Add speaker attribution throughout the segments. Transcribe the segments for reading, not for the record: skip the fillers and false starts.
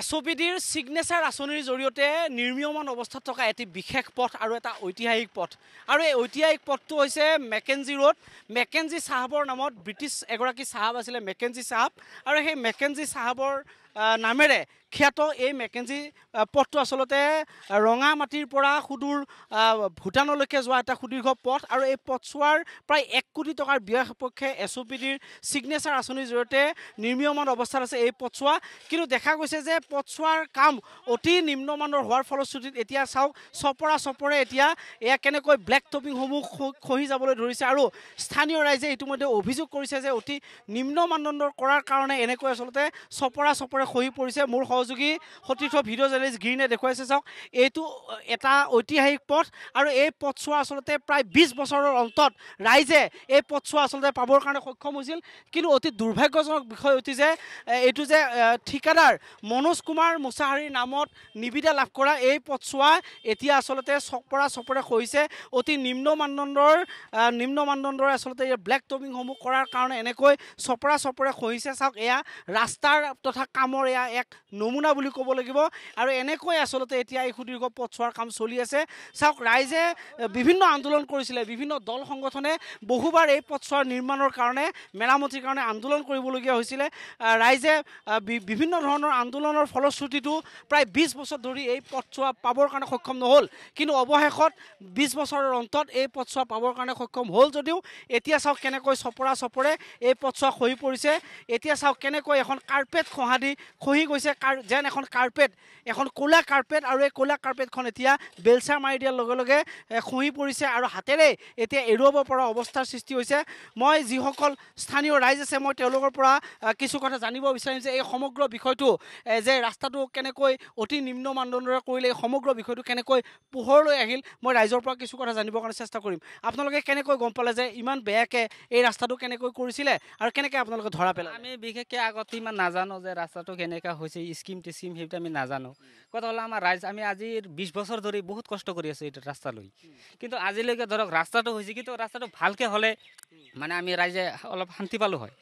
Speaker 1: এছঅ'পিডিৰ signature আঁচনিৰ জৰিয়তে নিৰ্মীয়মান অৱস্থাত থকা এটি বিশেষ পথ আৰু এটা ঐতিহাসিক পথ আৰু এই ঐতিহাসিক পথটো হৈছে মেকেঞ্জি ৰোড মেকেঞ্জি চাহাবৰ নামত ব্ৰিটিছ এগৰাকী চাহাব আছিলে মেকেঞ্জি চাহাব আৰু সেই মেকেঞ্জি চাহাবৰ নামেৰে খ্যাত এই মেকেঞ্জি পথটো আচলতে ৰঙা মাটিৰ পৰা সুদূৰ ভূটানলৈকে যোৱা এটা সুদীৰ্ঘ পথ আৰু এই পথছোৱাৰ প্ৰায় 1 কোটি টকাৰ ব্যয় সাপেক্ষে এছঅ'পিডিৰ ছিগনেচাৰ আঁচনিৰ জৰিয়তে নিৰ্মীয়মান অৱস্থাত আছে এই পথছোৱা কিন্তু দেখা গৈছে যে পথছোৱাৰ কাম অতি নিম্নমানৰ হোৱাৰ ফলশ্ৰুতিত এতিয়া চাওক চপৰে এতিয়া এয়া কেনেকৈ ব্লেক টপিংসমূহ খহি যাবলৈ ধৰিছে আৰু স্থানীয় ৰাইজে ইতিমধ্যে অভিযোগ কৰিছে যে অতি নিম্ন মানদণ্ডৰ কৰাৰ কাৰণে এনেকৈ আচলতে চপৰে খহি পৰিছে মোৰ সহযোগী সতীৰ্থ ভিডিঅ' জাৰ্নেলিষ্ট গ্ৰীণে দেখুৱাইছে চাওক এইটো এটা ঐতিহাসিক পথ আৰু এই পথছোৱা আচলতে প্ৰায় 20 বছৰৰ অন্তত ৰাইজে এই পথছোৱা আচলতে পাবৰ কাৰণে সক্ষম হৈছিল কিন্তু অতি দুৰ্ভাগ্যজনক বিষয় অতি যে এইটো যে ঠিকাদাৰ মনোজ কুমাৰ মুছাহাৰীৰ নামত নিবিদা লাভ কৰা এই পথছোৱা এতিয়া আচলতে চপৰে খহিছে অতি নিম্ন মানদণ্ডৰ আচলতে এই ব্লেক টপিংসমূহ কৰাৰ কাৰণে এনেকৈ চপৰে খহিছে চাওক এয়া ৰাস্তাৰ তথা কামৰ এয়া এক নমুনা বুলি ক'ব লাগিব আৰু এনেকৈ আচলতে এতিয়া এই সুদীৰ্ঘ পথছোৱাৰ কাম চলি আছে চাওক ৰাইজে বিভিন্ন আন্দোলন কৰিছিলে বিভিন্ন দল সংগঠনে বহুবাৰ এই পথছোৱাৰ নিৰ্মাণৰ কাৰণে মেৰামতিৰ কাৰণে আন্দোলন কৰিবলগীয়া হৈছিলে ৰাইজে বিভিন্ন ধৰণৰ আন্দোলনৰ ফলশ্ৰুতিটো প্ৰায় 20 বছৰ ধৰি এই পথছোৱা পাবৰ কাৰণে সক্ষম নহ'ল কিন্তু অৱশেষত 20 বছৰৰ অন্তত এই পথছোৱা পাবৰ কাৰণে সক্ষম হ'ল যদিও এতিয়া চাওক কেনেকৈ চপৰে এই পথছোৱা খহি পৰিছে এতিয়া চাওক কেনেকৈ এখন কাৰ্পেট খহি গৈছে যেন এখন কাৰ্পেট এখন ক'লা কাৰ্পেট আৰু এই ক'লা কাৰ্পেটখন এতিয়া বেলচা মাৰি দিয়াৰ লগে লগে খহি পৰিছে আৰু হাতেৰে এতিয়া এৰুৱাব পৰা অৱস্থাৰ সৃষ্টি হৈছে মই যিসকল স্থানীয় ৰাইজ আছে মই তেওঁলোকৰ পৰা কিছু কথা জানিব বিচাৰিম যে এই সমগ্ৰ বিষয়টো যে ৰাস্তাটো কেনেকৈ অতি নিম্ন মানদণ্ডৰে কৰিলে এই সমগ্ৰ বিষয়টো কেনেকৈ পোহৰলৈ আহিল মই ৰাইজৰ পৰা কিছু কথা জানিবৰ কাৰণে চেষ্টা কৰিম আপোনালোকে কেনেকৈ গম পালে যে ইমান বেয়াকৈ এই ৰাস্তাটো কেনেকৈ কৰিছিলে আৰু কেনেকৈ আপোনালোকে ধৰা পেলালে
Speaker 2: আমি বিশেষকৈ আগতে ইমান নাজানো যে ৰাস্তাটো কেনেকুৱা হৈছে স্কিম টিস্কিম সেইটো আমি নাজানো কথা হ'লে আমাৰ ৰাইজ আমি আজিৰ 20 বছৰ ধৰি বহুত কষ্ট কৰি আছোঁ এইটো ৰাস্তালৈ কিন্তু আজিলৈকে ধৰক ৰাস্তাটো হৈছে কিন্তু ৰাস্তাটো ভালকৈ হ'লে মানে আমি ৰাইজে অলপ শান্তি পালোঁ হয়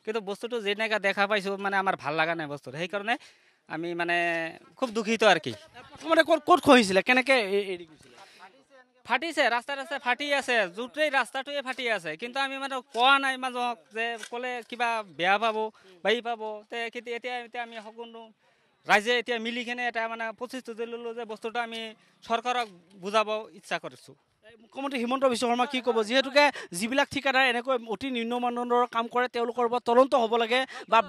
Speaker 2: কিন্তু বস্তুটো যেনেকৈ দেখা পাইছোঁ মানে আমাৰ ভাল লগা নাই বস্তুটো সেইকাৰণে আমি মানে খুব দুখিত আৰু কি
Speaker 1: প্ৰথমতে ক'ত খহিছিলে কেনেকৈ এৰি গৈছিলে
Speaker 2: ফাটিছে ৰাস্তা ফাটি আছে গোটেই ৰাস্তাটোৱে ফাটি আছে কিন্তু আমি মানে কোৱা নাই মানুহক যে ক'লে কিবা বেয়া পাব বাঢ়ি পাব এতিয়া আমি সকলো ৰাইজে এতিয়া মিলি কিনে এটা মানে প্ৰচেষ্টা ল'লোঁ যে বস্তুটো আমি চৰকাৰক বুজাব ইচ্ছা কৰিছোঁ
Speaker 1: মুখ্যমন্ত্ৰী হিমন্ত বিশ্ব শৰ্মা কি ক'ব যিহেতুকে যিবিলাক ঠিকাদাৰ এনেকৈ অতি নিম্ন মানদণ্ডৰ কাম কৰে তেওঁলোকৰ ওপৰত তদন্ত হ'ব লাগে বা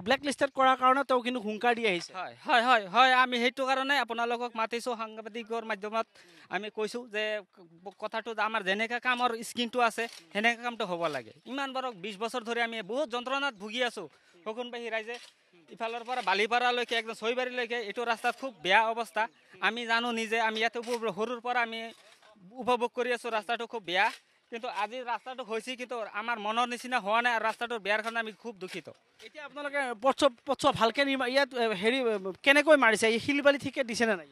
Speaker 1: ব্লেক লিষ্টেড কৰাৰ কাৰণে তেওঁ কিন্তু হুংকাৰ দি আহিছে
Speaker 2: হয় আমি সেইটো কাৰণে আপোনালোকক মাতিছোঁ সাংবাদিকৰ মাধ্যমত আমি কৈছোঁ যে কথাটো আমাৰ যেনেকৈ কামৰ স্কিমটো আছে সেনেকৈ কামটো হ'ব লাগে ইমান বাৰক 20 বছৰ ধৰি আমি বহুত যন্ত্ৰণাত ভুগি আছোঁ শগুনবাহী ৰাইজে ইফালৰ পৰা বালিপাৰালৈকে একদম ছয়বাৰীলৈকে এইটো ৰাস্তাত খুব বেয়া অৱস্থা আমি জানো নিজে আমি ইয়াতে সৰুৰ পৰা আমি উপভোগ কৰি আছোঁ ৰাস্তাটো খুব বেয়া কিন্তু আজি ৰাস্তাটো হৈছে কিন্তু আমাৰ মনৰ নিচিনা হোৱা নাই আৰু ৰাস্তাটোৰ বেয়াৰ কাৰণে আমি খুব দুখিত
Speaker 1: এতিয়া আপোনালোকে পথছোৱা ভালকৈ ইয়াত হেৰি কেনেকৈ মাৰিছে এই শিলবালি ঠিকে দিছেনে নাই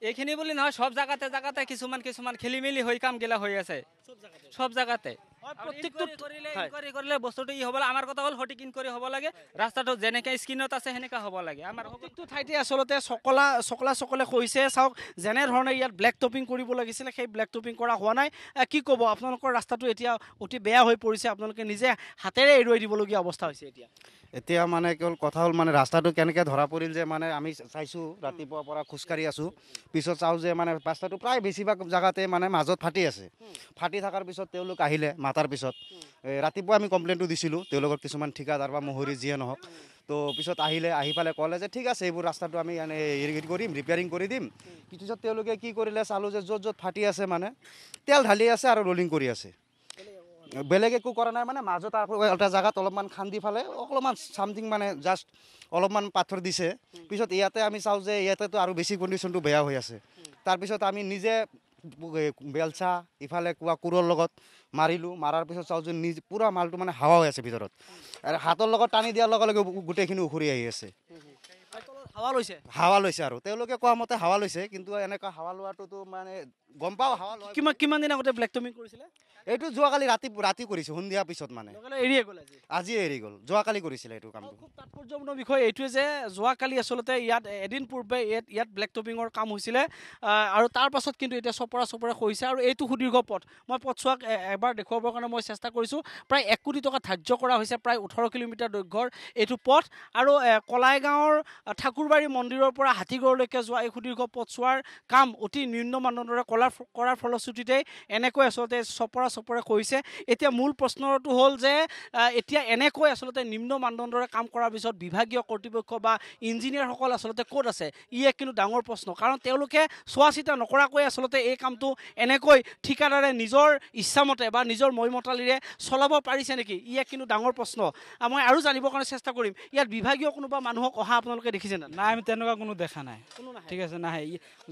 Speaker 2: এইখিনি বুলি নহয় সব জাগাতে কিছুমান খেলি মেলি হৈ কামগিলা হৈ আছে সব জাগাতে কৰিলে বস্তুটো ই হ'ব লাগে আমাৰ কথা হ'ল সঠিক ইনকুৱাৰী হ'ব লাগে ৰাস্তাটো যেনেকৈ স্কিনত আছে সেনেকৈ হ'ব লাগে আমাৰ
Speaker 1: প্ৰত্যেকটো ঠাইতে আচলতে চকলে কৈছে চাওক যেনেধৰণে ইয়াত ব্লেক টপিং কৰিব লাগিছিলে সেই ব্লেক টপিং কৰা হোৱা নাই কি ক'ব আপোনালোকৰ ৰাস্তাটো এতিয়া অতি বেয়া হৈ পৰিছে আপোনালোকে নিজে হাতেৰে এৰুৱাই দিবলগীয়া অৱস্থা হৈছে
Speaker 3: এতিয়া মানে কেৱল কথা হ'ল মানে ৰাস্তাটো কেনেকৈ ধৰা পৰিল যে মানে আমি চাইছোঁ ৰাতিপুৱাৰ পৰা খোজকাঢ়ি আছোঁ পিছত চাওঁ যে মানে ৰাস্তাটো প্ৰায় বেছিভাগ জেগাতে মানে মাজত ফাটি আছে ফাটি থকাৰ পিছত তেওঁলোক আহিলে মাতাৰ পিছত ৰাতিপুৱা আমি কমপ্লেইনটো দিছিলোঁ তেওঁলোকৰ কিছুমান ঠিকাদাৰ বা মহৰী যিয়ে নহওক তো পিছত আহি পেলাই ক'লে যে ঠিক আছে এইবোৰ ৰাস্তাটো আমি হেৰি কৰিম ৰিপেয়াৰিং কৰি দিম পিছত তেওঁলোকে কি কৰিলে চালোঁ যে য'ত ফাটি আছে মানে তেল ঢালি আছে আৰু ৰলিং কৰি আছে বেলেগ একো কৰা নাই মানে মাজত এটা জেগাত অলপমান খান্দি ফালে অলপমান চামথিং মানে জাষ্ট অলপমান পাথৰ দিছে পিছত ইয়াতে আমি চাওঁ যে ইয়াতেতো আৰু বেছি কণ্ডিশ্যনটো বেয়া হৈ আছে তাৰপিছত আমি নিজে বেলচা ইফালে কোৰৰ লগত মাৰাৰ পিছত চাওঁ যে পূৰা মালটো মানে হাৱা হৈ আছে ভিতৰত আৰু হাতৰ লগত টানি দিয়াৰ লগে লগে গোটেইখিনি উখৰি আহি আছে হাৱা লৈছে আৰু তেওঁলোকে কোৱা মতে হাৱা লৈছে কিন্তু এনেকুৱা হাৱা লোৱাটোতো মানে গম পাওঁ হাৱা লয়।
Speaker 1: কিমান দিন আগতে ব্লেক টপিং কৰিছিলে?
Speaker 3: এইটো যোৱাকালি ৰাতি কৰিছে, সন্ধিয়া পিছত মানে
Speaker 1: এৰিয়ে গ'ল আজি।
Speaker 3: আজিয়ে এৰি গ'ল, যোৱাকালি কৰিছিলে এইটো কামটো।
Speaker 1: খুব তাৎপৰ্যপূৰ্ণ বিষয় এইটোৱে যে যোৱাকালি আচলতে ইয়াত এদিন পূৰ্বে ইয়াত ব্লেক টপিঙৰ কাম হৈছিলে আৰু তাৰ পাছত কিন্তু এতিয়া চপৰা হৈছে আৰু এইটো সুদীৰ্ঘ পথ। মই পথছোৱাক এবাৰ দেখুৱাবৰ কাৰণে মই চেষ্টা কৰিছোঁ। প্ৰায় 1 কোটি টকা ধাৰ্য কৰা হৈছে, প্ৰায় 18 কিলোমিটাৰ দৈৰ্ঘ্যৰ এইটো পথ আৰু কলাইগাঁৱৰ ঠাকুৰবাৰী মন্দিৰৰ পৰা হাতীগড়লৈকে যোৱা এই সুদীৰ্ঘ পথছোৱাৰ কাম অতি নিম্ন মানদণ্ডৰে কৰাৰ ফলশ্ৰুতিতে এনেকৈ আচলতে চপৰে কৈছে। এতিয়া মূল প্ৰশ্নটো হ'ল যে এতিয়া এনেকৈ আচলতে নিম্ন মানদণ্ডৰে কাম কৰাৰ পিছত বিভাগীয় কৰ্তৃপক্ষ বা ইঞ্জিনিয়াৰসকল আচলতে ক'ত আছে? ই এক কিন্তু ডাঙৰ প্ৰশ্ন, কাৰণ তেওঁলোকে চোৱা চিতা নকৰাকৈ আচলতে এই কামটো এনেকৈ ঠিকাদাৰে নিজৰ ইচ্ছামতে বা নিজৰ মৈমতালিৰে চলাব পাৰিছে নেকি? ই এক কিন্তু ডাঙৰ প্ৰশ্ন। মই আৰু জানিবৰ কাৰণে চেষ্টা কৰিম, ইয়াত বিভাগীয় কোনোবা মানুহক অহা আপোনালোকে দেখিছে নে?
Speaker 4: নাই, আমি তেনেকুৱা কোনো দেখা নাই। ঠিক আছে, নাহে।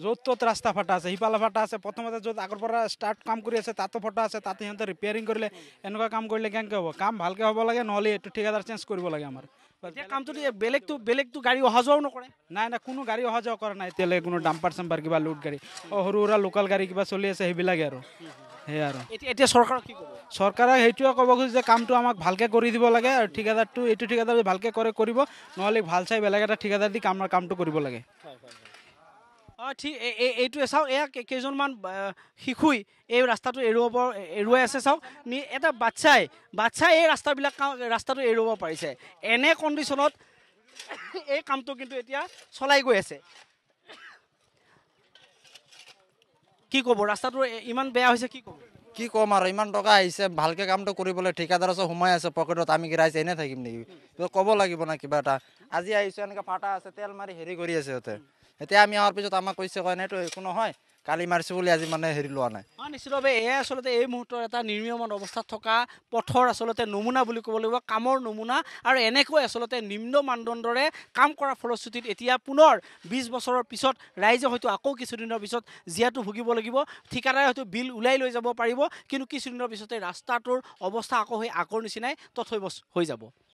Speaker 4: য'ত ত'ত ৰাস্তা ফাটা আছে, সিফালে ফাটা আছে। প্ৰথমতে য'ত আগৰ পৰা ষ্টাৰ্ট কাম কৰি আছে তাতো ফটা আছে, তাতে সিহঁতে ৰিপেয়াৰিং কৰিলে। এনেকুৱা কাম কৰিলে কেনেকৈ হ'ব? কাম ভালকৈ হ'ব লাগে, নহ'লে এইটো ঠিকাদাৰ চেঞ্জ কৰিব লাগে আমাৰ।
Speaker 1: কামটো বেলেগটো গাড়ী অহা যোৱাও নকৰে?
Speaker 4: নাই, কোনো গাড়ী অহা যোৱা কৰা নাই এতিয়ালৈকে, কোনো ডাম্পাৰ চাম্পাৰ কিবা লোড গাড়ী, সৰু সুৰা লোকেল গাড়ী কিবা চলি আছে, সেইবিলাকে আৰু। সেয়াই আৰু
Speaker 1: এতিয়া চৰকাৰক কি ক'ব?
Speaker 4: চৰকাৰে সেইটোৱে ক'ব খুজিছে যে কামটো আমাক ভালকৈ কৰি দিব লাগে আৰু এইটো ঠিকাদাৰ ভালকৈ কৰিব, নহ'লে ভাল চাই বেলেগ এটা ঠিকাদাৰ দি কামটো কৰিব লাগে।
Speaker 1: ঠিক এইটোৱে চাওক, এয়া কেইজনমান শিশুই এই ৰাস্তাটো এৰুৱাই আছে। চাওক, এটা বাচ্ছাই এই ৰাস্তাটো এৰুৱাব পাৰিছে। এনে কণ্ডিশ্যনত এই কামটো কিন্তু এতিয়া চলাই গৈ আছে। কি ক'ব? ৰাস্তাটো ইমান বেয়া হৈছে, কি ক'ব?
Speaker 5: কি ক'ম আৰু, ইমান টকা আহিছে ভালকৈ কামটো কৰিবলৈ, ঠিকাদাৰ আছে সোমাই আছে পকেটত, আমি কি ৰাইজ এনে থাকিম নেকি? ক'ব লাগিব না কিবা এটা। আজি আহিছোঁ এনেকৈ ফাটা আছে, তেল মাৰি হেৰি কৰি আছে সিহঁতে। এতিয়া আমি অহাৰ পিছত আমাক কৈছে কয় নাইতো একো নহয়, কালি মাৰিছোঁ বুলি আজি মানে হেৰি লোৱা নাই।
Speaker 1: নিশ্চিতভাৱে এয়াই আচলতে এই মুহূৰ্তৰ এটা নিৰ্মীয়মান অৱস্থাত থকা পথৰ আচলতে নমুনা বুলি ক'ব লাগিব, কামৰ নমুনা। আৰু এনেকৈ আচলতে নিম্ন মানদণ্ডৰে কাম কৰাৰ ফলশ্ৰুতিত এতিয়া পুনৰ 20 বছৰৰ পিছত ৰাইজে হয়তো আকৌ কিছুদিনৰ পিছত জীয়াটো ভুগিব লাগিব। ঠিকাদাৰে হয়তো বিল ওলাই লৈ যাব পাৰিব, কিন্তু কিছুদিনৰ পিছতে ৰাস্তাটোৰ অৱস্থা আকৌ হৈ আগৰ নিচিনাই তথৈবচ হৈ যাব।